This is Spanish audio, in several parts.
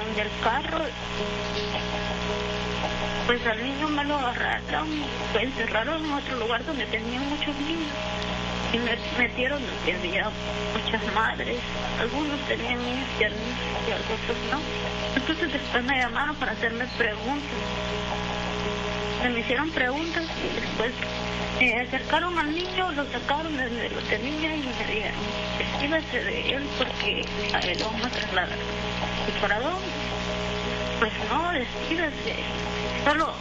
bajaron del carro. Pues al niño me lo agarraron, lo encerraron en otro lugar donde tenían muchos niños. Y me metieron donde había muchas madres. Algunos tenían niños tiernos y otros no. Entonces después me llamaron para hacerme preguntas. Me hicieron preguntas y después me acercaron al niño, lo sacaron desde lo tenía y me dijeron, despídase de él porque a él lo vamos a trasladar. ¿Y para dónde? Pues no, despídase. Solo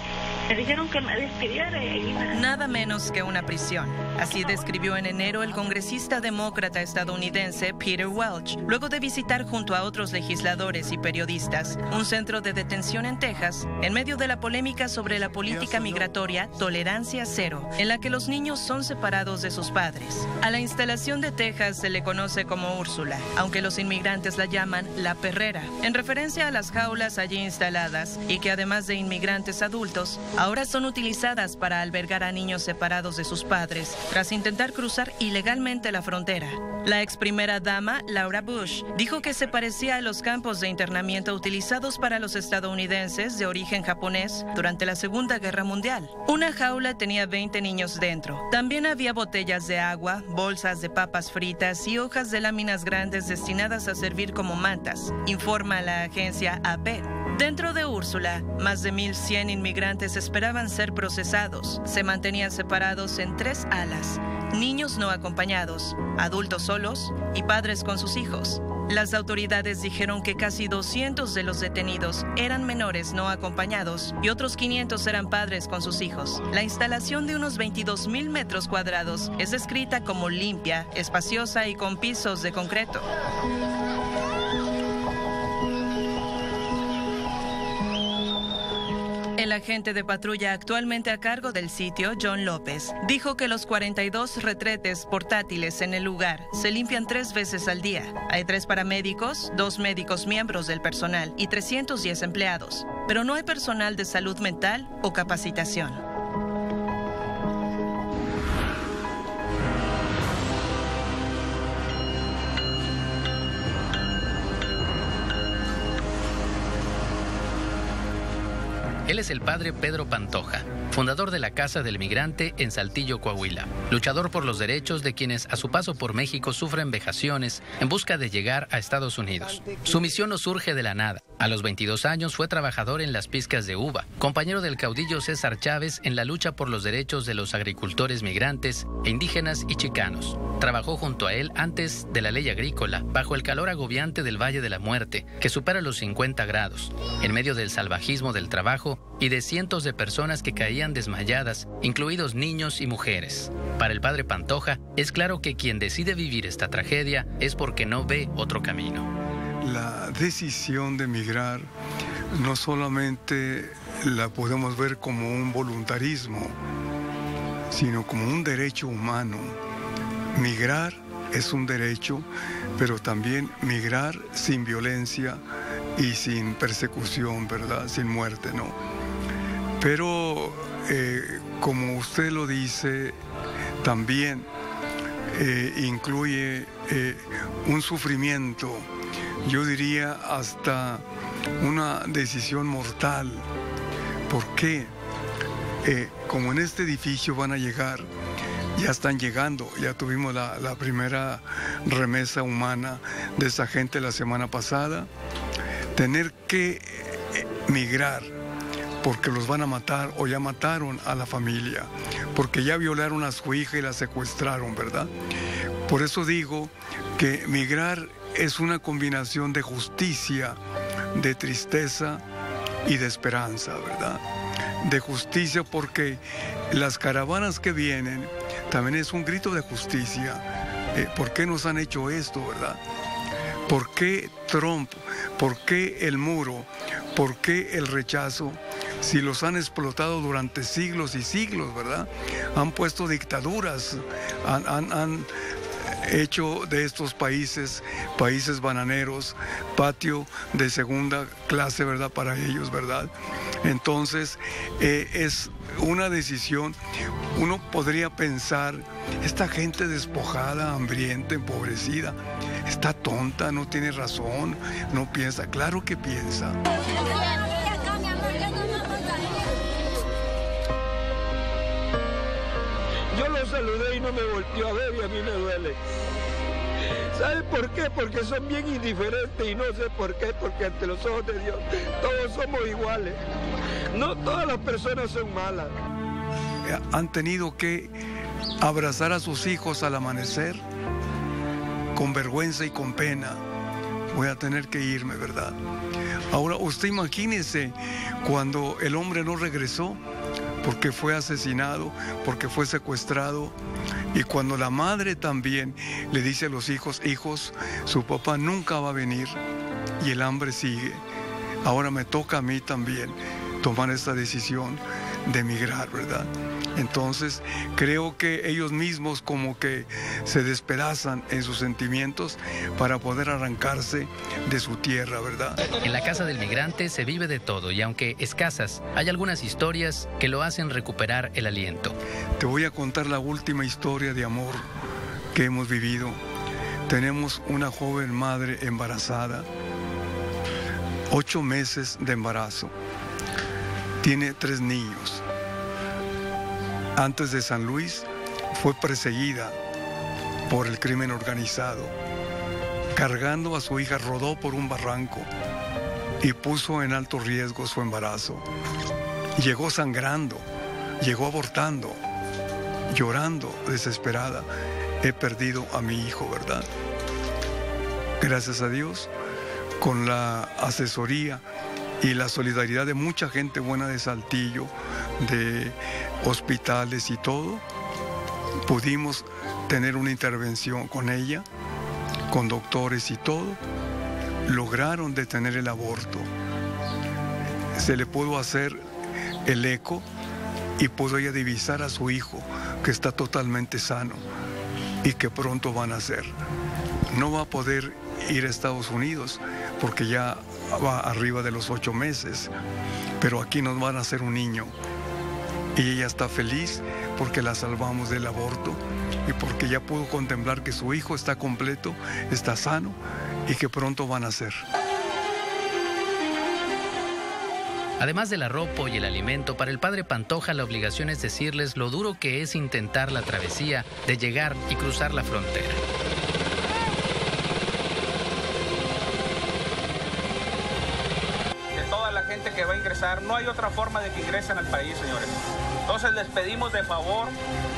me dijeron que me despidiera y Nada menos que una prisión. Así describió en enero el congresista demócrata estadounidense Peter Welch, luego de visitar junto a otros legisladores y periodistas un centro de detención en Texas, en medio de la polémica sobre la política migratoria Tolerancia Cero, en la que los niños son separados de sus padres. A la instalación de Texas se le conoce como Úrsula, aunque los inmigrantes la llaman La Perrera, en referencia a las jaulas allí instaladas y que además de inmigrantes adultos, ahora son utilizadas para albergar a niños separados de sus padres tras intentar cruzar ilegalmente la frontera. La ex primera dama, Laura Bush, dijo que se parecía a los campos de internamiento utilizados para los estadounidenses de origen japonés durante la Segunda Guerra Mundial. Una jaula tenía 20 niños dentro. También había botellas de agua, bolsas de papas fritas y hojas de láminas grandes destinadas a servir como mantas, informa la agencia AP. Dentro de Úrsula, más de 1,100 inmigrantes esperaban ser procesados. Se mantenían separados en 3 alas: niños no acompañados, adultos solos y padres con sus hijos. Las autoridades dijeron que casi 200 de los detenidos eran menores no acompañados y otros 500 eran padres con sus hijos. La instalación de unos 22,000 metros cuadrados es descrita como limpia, espaciosa y con pisos de concreto. El agente de patrulla actualmente a cargo del sitio, John López, dijo que los 42 retretes portátiles en el lugar se limpian 3 veces al día. Hay 3 paramédicos, 2 médicos miembros del personal y 310 empleados, pero no hay personal de salud mental o capacitación. Él es el padre Pedro Pantoja, fundador de la Casa del Migrante en Saltillo, Coahuila, luchador por los derechos de quienes a su paso por México sufren vejaciones en busca de llegar a Estados Unidos. Su misión no surge de la nada. A los 22 años fue trabajador en las pizcas de uva, compañero del caudillo César Chávez en la lucha por los derechos de los agricultores migrantes, indígenas y chicanos. Trabajó junto a él antes de la ley agrícola, bajo el calor agobiante del Valle de la Muerte, que supera los 50 grados, en medio del salvajismo del trabajo y de cientos de personas que caían desmayadas, incluidos niños y mujeres. Para el padre Pantoja, es claro que quien decide vivir esta tragedia es porque no ve otro camino. La decisión de migrar no solamente la podemos ver como un voluntarismo, sino como un derecho humano. Migrar es un derecho, pero también migrar sin violencia y sin persecución, ¿verdad? Sin muerte, ¿no? Pero, como usted lo dice, también incluye un sufrimiento, yo diría hasta una decisión mortal. ¿Por qué? Como en este edificio van a llegar, ya están llegando, ya tuvimos la primera remesa humana de esa gente la semana pasada, tener que migrar porque los van a matar o ya mataron a la familia, porque ya violaron a su hija y la secuestraron, ¿verdad? Por eso digo que migrar es una combinación de justicia, de tristeza y de esperanza, ¿verdad? De justicia porque las caravanas que vienen también es un grito de justicia. ¿Por qué nos han hecho esto, verdad? ¿Por qué Trump? ¿Por qué el muro? ¿Por qué el rechazo? Si los han explotado durante siglos y siglos, ¿verdad? Han puesto dictaduras, han hecho de estos países bananeros, patio de segunda clase, ¿verdad? Para ellos, ¿verdad? Entonces, es una decisión. Uno podría pensar, esta gente despojada, hambrienta, empobrecida, está tonta, no tiene razón, no piensa. Claro que piensa. Yo lo saludé y no me volteó a ver y a mí me duele. ¿Sabe por qué? Porque son bien indiferentes y no sé por qué, porque ante los ojos de Dios todos somos iguales. No todas las personas son malas. Han tenido que abrazar a sus hijos al amanecer, con vergüenza y con pena. Voy a tener que irme, ¿verdad? Ahora, usted imagínese cuando el hombre no regresó, porque fue asesinado, porque fue secuestrado, y cuando la madre también le dice a los hijos, hijos, su papá nunca va a venir, y el hambre sigue. Ahora me toca a mí también tomar esta decisión de emigrar, ¿verdad? Entonces, creo que ellos mismos como que se despedazan en sus sentimientos para poder arrancarse de su tierra, ¿verdad? En la casa del migrante se vive de todo y aunque escasas, hay algunas historias que lo hacen recuperar el aliento. Te voy a contar la última historia de amor que hemos vivido. Tenemos una joven madre embarazada, 8 meses de embarazo. Tiene 3 niños. Antes de San Luis fue perseguida por el crimen organizado. Cargando a su hija rodó por un barranco y puso en alto riesgo su embarazo. Llegó sangrando, llegó abortando, llorando, desesperada. He perdido a mi hijo, ¿verdad? Gracias a Dios, con la asesoría y la solidaridad de mucha gente buena de Saltillo, de hospitales y todo, pudimos tener una intervención con ella, con doctores y todo. Lograron detener el aborto. Se le pudo hacer el eco y pudo ella divisar a su hijo, que está totalmente sano y que pronto va a nacer. No va a poder ir a Estados Unidos porque ya va arriba de los 8 meses, pero aquí nos van a hacer un niño. Y ella está feliz porque la salvamos del aborto y porque ya pudo contemplar que su hijo está completo, está sano y que pronto va a nacer. Además del arropo y el alimento, para el padre Pantoja la obligación es decirles lo duro que es intentar la travesía de llegar y cruzar la frontera. De toda la gente que va a ingresar, no hay otra forma de que ingresen al país, señores. Entonces les pedimos de favor,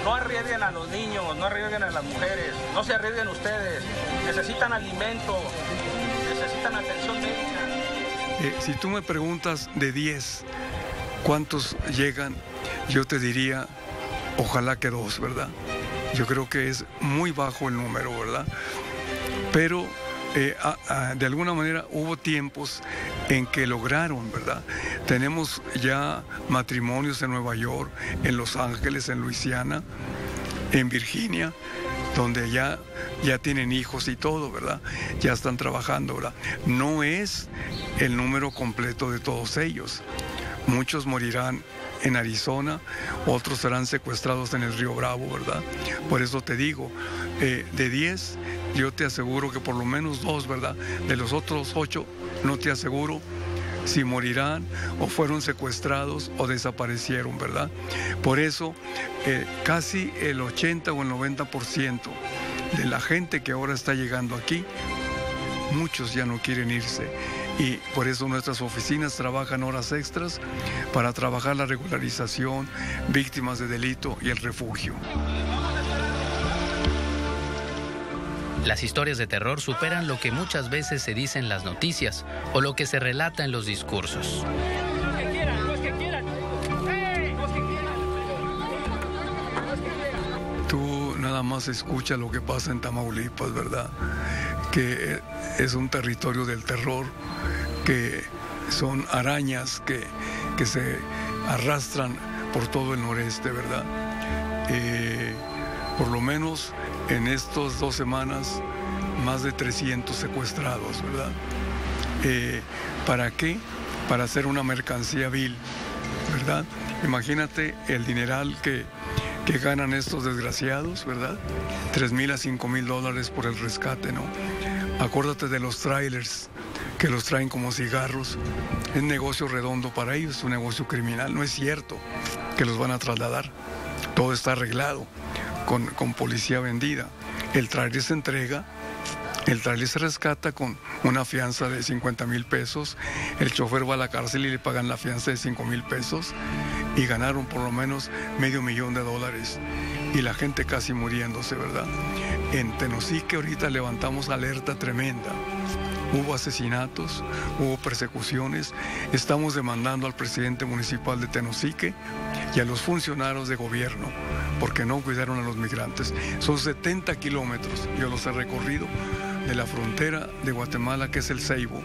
no arriesguen a los niños, no arriesguen a las mujeres, no se arriesguen ustedes. Necesitan alimento, necesitan atención médica. Si tú me preguntas de 10, ¿cuántos llegan? Yo te diría, ojalá que 2, ¿verdad? Yo creo que es muy bajo el número, ¿verdad? Pero de alguna manera hubo tiempos en que lograron, ¿verdad? Tenemos ya matrimonios en Nueva York, en Los Ángeles, en Luisiana, en Virginia, donde ya tienen hijos y todo, ¿verdad? Ya están trabajando, ¿verdad? No es el número completo de todos ellos. Muchos morirán en Arizona, otros serán secuestrados en el Río Bravo, ¿verdad? Por eso te digo, de 10, yo te aseguro que por lo menos 2, ¿verdad? De los otros 8, no te aseguro si morirán o fueron secuestrados o desaparecieron, ¿verdad? Por eso, casi el 80 o el 90% de la gente que ahora está llegando aquí, muchos ya no quieren irse. Y por eso nuestras oficinas trabajan horas extras para trabajar la regularización, víctimas de delito y el refugio. Las historias de terror superan lo que muchas veces se dice en las noticias o lo que se relata en los discursos. Tú nada más escucha lo que pasa en Tamaulipas, ¿verdad? Que es un territorio del terror, que son arañas que se arrastran por todo el noreste, ¿verdad? Por lo menos en estas 2 semanas más de 300 secuestrados, ¿verdad? ¿Para qué? Para hacer una mercancía vil, ¿verdad? Imagínate el dineral que ganan estos desgraciados, ¿verdad? $3,000 a $5,000 por el rescate, ¿no? Acuérdate de los trailers que los traen como cigarros. Es negocio redondo para ellos, es un negocio criminal. No es cierto que los van a trasladar. Todo está arreglado con policía vendida. El trailer se entrega, el trailer se rescata con una fianza de 50,000 pesos. El chofer va a la cárcel y le pagan la fianza de 5,000 pesos. Y ganaron por lo menos $500,000. Y la gente casi muriéndose, ¿verdad? En Tenosique ahorita levantamos alerta tremenda. Hubo asesinatos, hubo persecuciones. Estamos demandando al presidente municipal de Tenosique y a los funcionarios de gobierno porque no cuidaron a los migrantes. Son 70 kilómetros, yo los he recorrido, de la frontera de Guatemala, que es el Ceibo,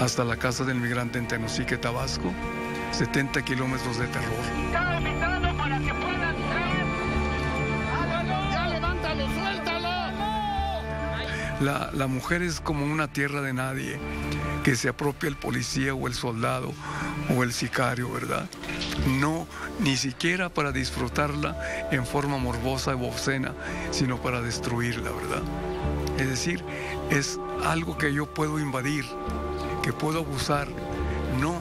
hasta la casa del migrante en Tenosique, Tabasco. 70 kilómetros de terror. ¡Está invitado para que puedan entrar! ¡Ya levántalo, suéltalo! La mujer es como una tierra de nadie, que se apropia el policía o el soldado o el sicario, ¿verdad? No, ni siquiera para disfrutarla en forma morbosa o obscena, sino para destruirla, ¿verdad? Es decir, es algo que yo puedo invadir, que puedo abusar, no,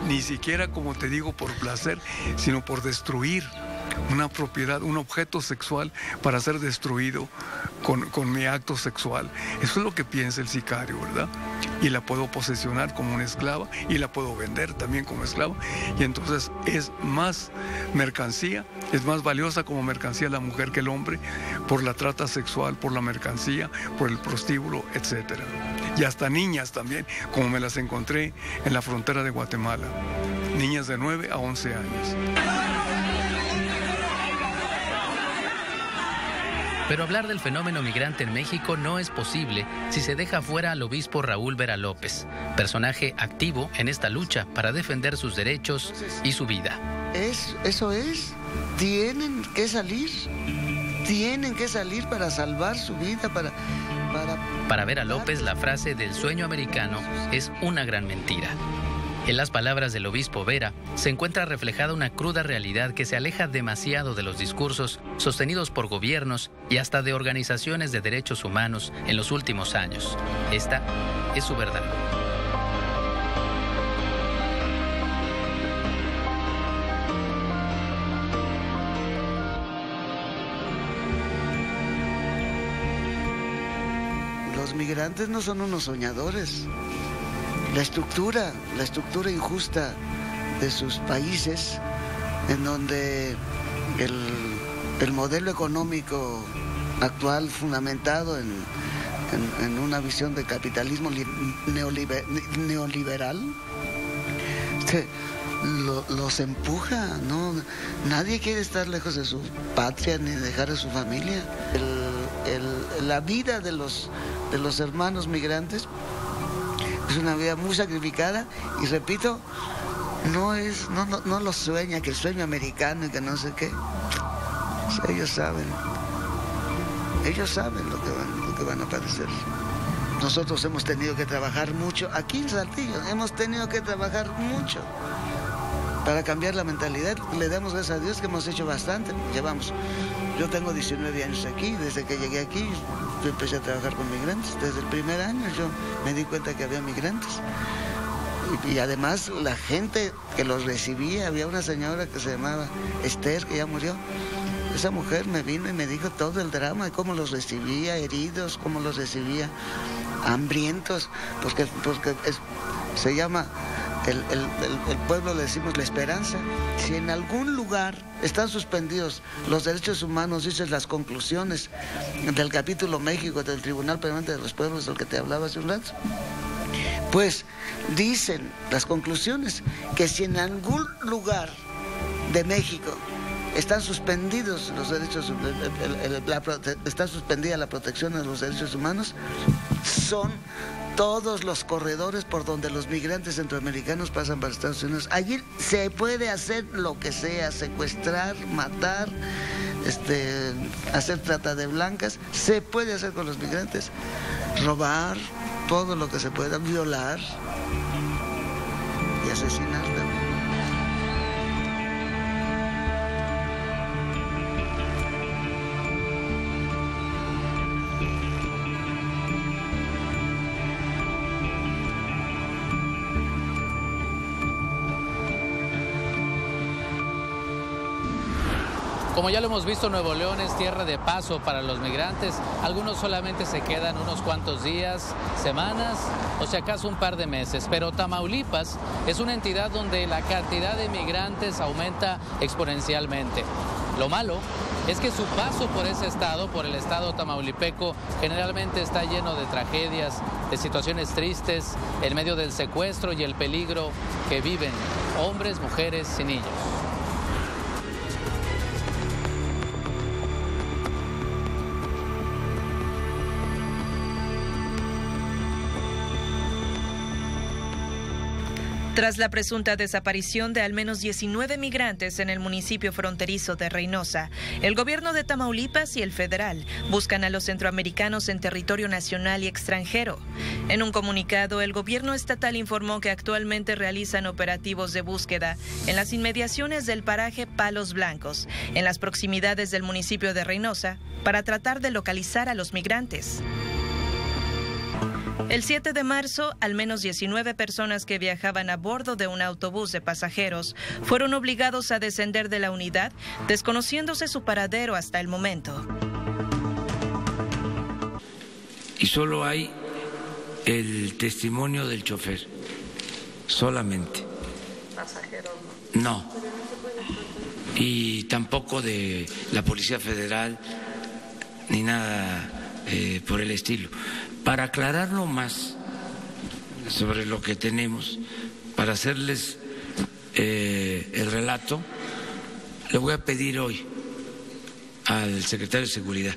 ni siquiera, como te digo, por placer, sino por destruir una propiedad, un objeto sexual para ser destruido con mi acto sexual. Eso es lo que piensa el sicario, ¿verdad? Y la puedo posesionar como una esclava y la puedo vender también como esclava. Y entonces es más mercancía, es más valiosa como mercancía la mujer que el hombre por la trata sexual, por la mercancía, por el prostíbulo, etc. Y hasta niñas también, como me las encontré en la frontera de Guatemala. Niñas de 9 a 11 años. Pero hablar del fenómeno migrante en México no es posible si se deja fuera al obispo Raúl Vera López, personaje activo en esta lucha para defender sus derechos y su vida. Eso es, tienen que salir para salvar su vida, Para Vera López, la frase del sueño americano es una gran mentira. En las palabras del obispo Vera se encuentra reflejada una cruda realidad que se aleja demasiado de los discursos sostenidos por gobiernos y hasta de organizaciones de derechos humanos en los últimos años. Esta es su verdad. Los migrantes no son unos soñadores. La estructura injusta de sus países, en donde el modelo económico actual, fundamentado en una visión de capitalismo neoliberal, los empuja, ¿no? Nadie quiere estar lejos de su patria ni dejar a su familia. La vida de los hermanos migrantes es una vida muy sacrificada y, repito, no lo sueña, que el sueño americano y que no sé qué. O sea, ellos saben lo que van a padecer. Nosotros hemos tenido que trabajar mucho, aquí en Saltillo, hemos tenido que trabajar mucho para cambiar la mentalidad. Le damos gracias a Dios que hemos hecho bastante. Yo tengo 19 años aquí, desde que llegué aquí yo empecé a trabajar con migrantes. Desde el primer año yo me di cuenta que había migrantes. Y además la gente que los recibía, había una señora que se llamaba Esther, que ya murió. Esa mujer me vino y me dijo todo el drama de cómo los recibía, heridos, cómo los recibía, hambrientos, porque se llama... El pueblo le decimos la esperanza. Si en algún lugar están suspendidos los derechos humanos, dices las conclusiones del capítulo México del Tribunal Permanente de los Pueblos, del que te hablaba hace un rato, pues dicen las conclusiones que si en algún lugar de México están suspendidos los derechos, está suspendida la protección de los derechos humanos, son todos los corredores por donde los migrantes centroamericanos pasan para Estados Unidos. Allí se puede hacer lo que sea, secuestrar, matar, hacer trata de blancas, se puede hacer con los migrantes, robar todo lo que se pueda, violar y asesinar también. Como ya lo hemos visto, Nuevo León es tierra de paso para los migrantes. Algunos solamente se quedan unos cuantos días, semanas o si acaso un par de meses. Pero Tamaulipas es una entidad donde la cantidad de migrantes aumenta exponencialmente. Lo malo es que su paso por ese estado, por el estado tamaulipeco, generalmente está lleno de tragedias, de situaciones tristes, en medio del secuestro y el peligro que viven hombres, mujeres y niños. Tras la presunta desaparición de al menos 19 migrantes en el municipio fronterizo de Reynosa, el gobierno de Tamaulipas y el federal buscan a los centroamericanos en territorio nacional y extranjero. En un comunicado, el gobierno estatal informó que actualmente realizan operativos de búsqueda en las inmediaciones del paraje Palos Blancos, en las proximidades del municipio de Reynosa, para tratar de localizar a los migrantes. El 7 de marzo, al menos 19 personas que viajaban a bordo de un autobús de pasajeros fueron obligados a descender de la unidad, desconociéndose su paradero hasta el momento. Y solo hay el testimonio del chofer, solamente. ¿Pasajeros no? Y tampoco de la Policía Federal, ni nada por el estilo. Para aclararlo más sobre lo que tenemos, para hacerles el relato, le voy a pedir hoy al secretario de Seguridad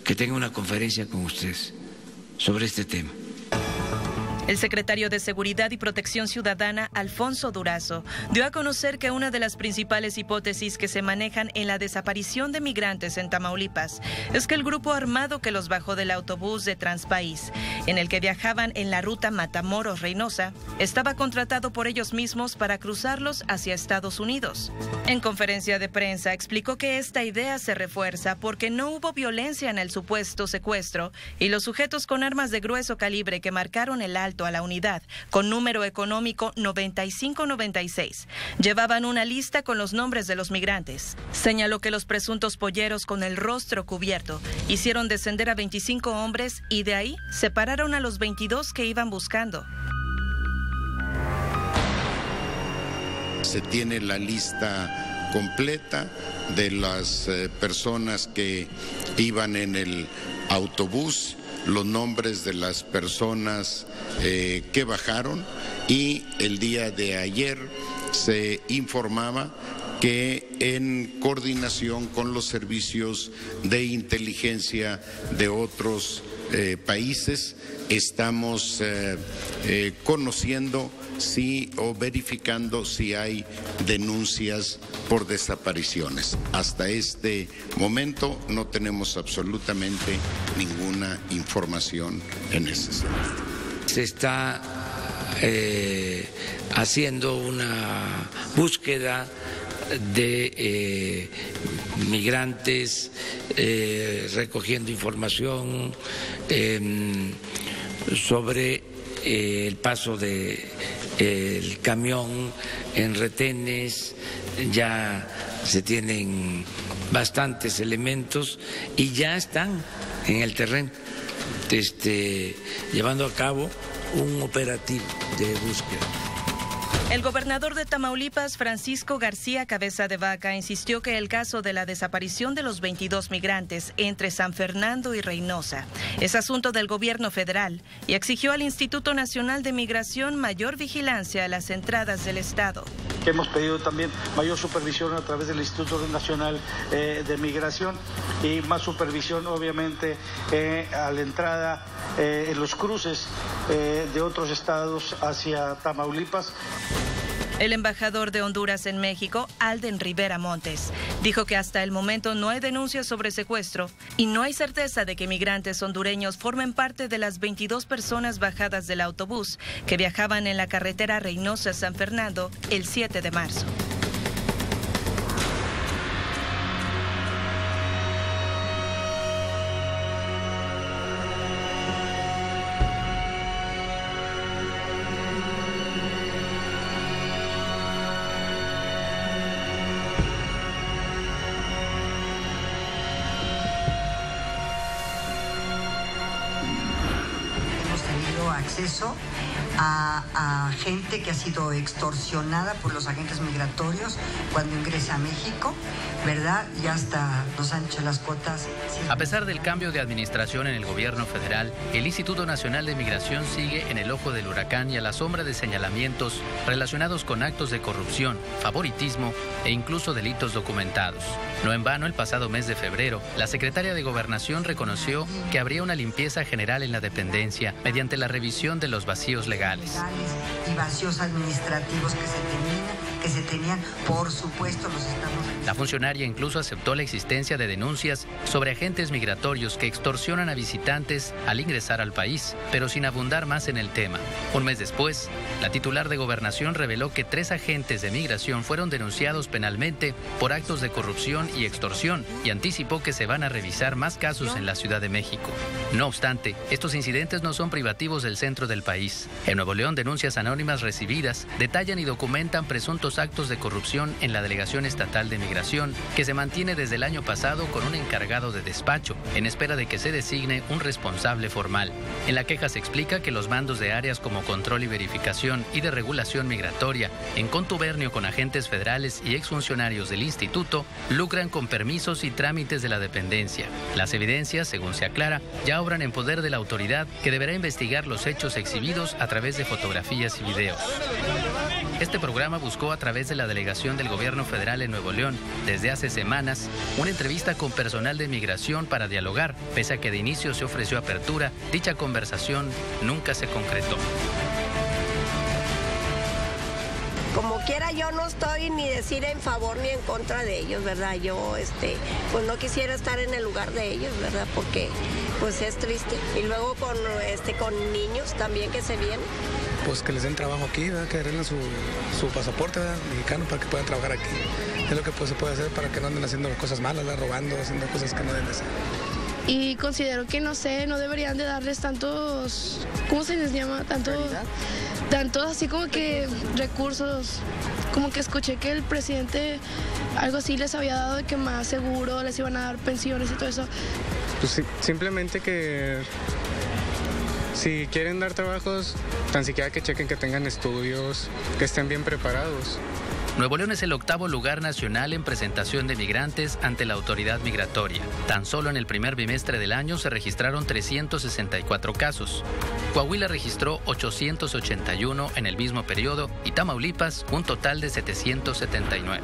que tenga una conferencia con ustedes sobre este tema. El secretario de Seguridad y Protección Ciudadana, Alfonso Durazo, dio a conocer que una de las principales hipótesis que se manejan en la desaparición de migrantes en Tamaulipas es que el grupo armado que los bajó del autobús de Transpaís, en el que viajaban en la ruta Matamoros-Reynosa, estaba contratado por ellos mismos para cruzarlos hacia Estados Unidos. En conferencia de prensa explicó que esta idea se refuerza porque no hubo violencia en el supuesto secuestro y los sujetos con armas de grueso calibre que marcaron el alto a la unidad, con número económico 9596. Llevaban una lista con los nombres de los migrantes. Señaló que los presuntos polleros con el rostro cubierto hicieron descender a 25 hombres y de ahí separaron a los 22 que iban buscando. Se tiene la lista completa de las personas que iban en el autobús, los nombres de las personas que bajaron, y el día de ayer se informaba que en coordinación con los servicios de inteligencia de otros países estamos conociendo o verificando si hay denuncias por desapariciones. Hasta este momento no tenemos absolutamente ninguna información en ese sentido. Se está haciendo una búsqueda de migrantes, recogiendo información sobre el paso del camión en retenes. Ya se tienen bastantes elementos y ya están en el terreno llevando a cabo un operativo de búsqueda. El gobernador de Tamaulipas, Francisco García Cabeza de Vaca, insistió que el caso de la desaparición de los 22 migrantes entre San Fernando y Reynosa es asunto del gobierno federal y exigió al Instituto Nacional de Migración mayor vigilancia a las entradas del estado. Hemos pedido también mayor supervisión a través del Instituto Nacional de Migración y más supervisión, obviamente, a la entrada en los cruces de otros estados hacia Tamaulipas. El embajador de Honduras en México, Alden Rivera Montes, dijo que hasta el momento no hay denuncias sobre secuestro y no hay certeza de que migrantes hondureños formen parte de las 22 personas bajadas del autobús que viajaban en la carretera Reynosa-San Fernando el 7 de marzo. Acceso a gente que ha sido extorsionada por los agentes migratorios cuando ingresa a México, ¿verdad? Y hasta nos han hecho las cuotas. A pesar del cambio de administración en el gobierno federal, el Instituto Nacional de Migración sigue en el ojo del huracán y a la sombra de señalamientos relacionados con actos de corrupción, favoritismo e incluso delitos documentados. No en vano, el pasado mes de febrero, la secretaria de Gobernación reconoció que habría una limpieza general en la dependencia mediante la revisión de los vacíos legales. Y vacíos administrativos que se tenían, por supuesto, los estamos. La funcionaria incluso aceptó la existencia de denuncias sobre agentes migratorios que extorsionan a visitantes al ingresar al país, pero sin abundar más en el tema. Un mes después, la titular de Gobernación reveló que 3 agentes de migración fueron denunciados penalmente por actos de corrupción y extorsión y anticipó que se van a revisar más casos en la Ciudad de México. No obstante, estos incidentes no son privativos del centro del país. En Nuevo León, denuncias anónimas recibidas detallan y documentan presuntos actos de corrupción en la Delegación Estatal de Migración, que se mantiene desde el año pasado con un encargado de despacho, en espera de que se designe un responsable formal. En la queja se explica que los mandos de áreas como control y verificación y de regulación migratoria, en contubernio con agentes federales y exfuncionarios del instituto, lucran con permisos y trámites de la dependencia. Las evidencias, según se aclara, ya obran en poder de la autoridad, que deberá investigar los hechos exhibidos a través de fotografías y videos. Este programa buscó a través de la delegación del gobierno federal en Nuevo León, desde hace semanas, una entrevista con personal de migración para dialogar. Pese a que de inicio se ofreció apertura, dicha conversación nunca se concretó. Como quiera, yo no estoy ni decir en favor ni en contra de ellos, ¿verdad? Yo, pues no quisiera estar en el lugar de ellos, ¿verdad? Porque, pues es triste. Y luego con niños también que se vienen. Pues que les den trabajo aquí, ¿verdad? Que arreglen su pasaporte, ¿verdad? Mexicano, para que puedan trabajar aquí. Es lo que pues, se puede hacer para que no anden haciendo cosas malas, ¿verdad? Robando, haciendo cosas que no deben hacer. Y considero que, no deberían de darles tantos, ¿cómo se les llama? Tantos así como que recursos. Como que escuché que el presidente algo así les había dado de que más seguro les iban a dar pensiones y todo eso. Pues sí, simplemente que si quieren dar trabajos, tan siquiera que chequen que tengan estudios, que estén bien preparados. Nuevo León es el 8º lugar nacional en presentación de migrantes ante la autoridad migratoria. Tan solo en el primer bimestre del año se registraron 364 casos. Coahuila registró 881 en el mismo periodo y Tamaulipas un total de 779.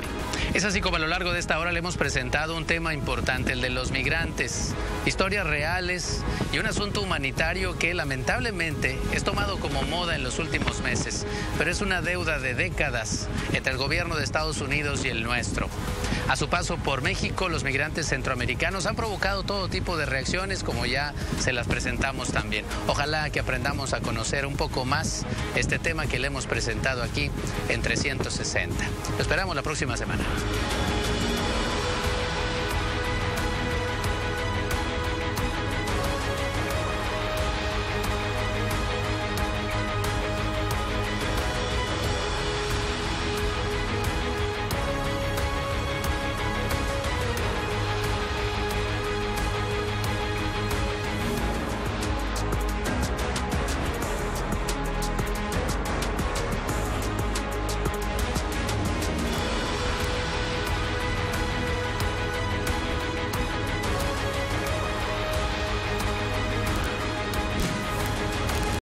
Es así como a lo largo de esta hora le hemos presentado un tema importante, el de los migrantes. Historias reales y un asunto humanitario que lamentablemente es tomado como moda en los últimos meses, pero es una deuda de décadas entre el gobierno de Estados Unidos y el nuestro. A su paso por México, los migrantes centroamericanos han provocado todo tipo de reacciones, como ya se las presentamos también. Ojalá que aprendamos a conocer un poco más este tema que le hemos presentado aquí en 360. Lo esperamos la próxima semana.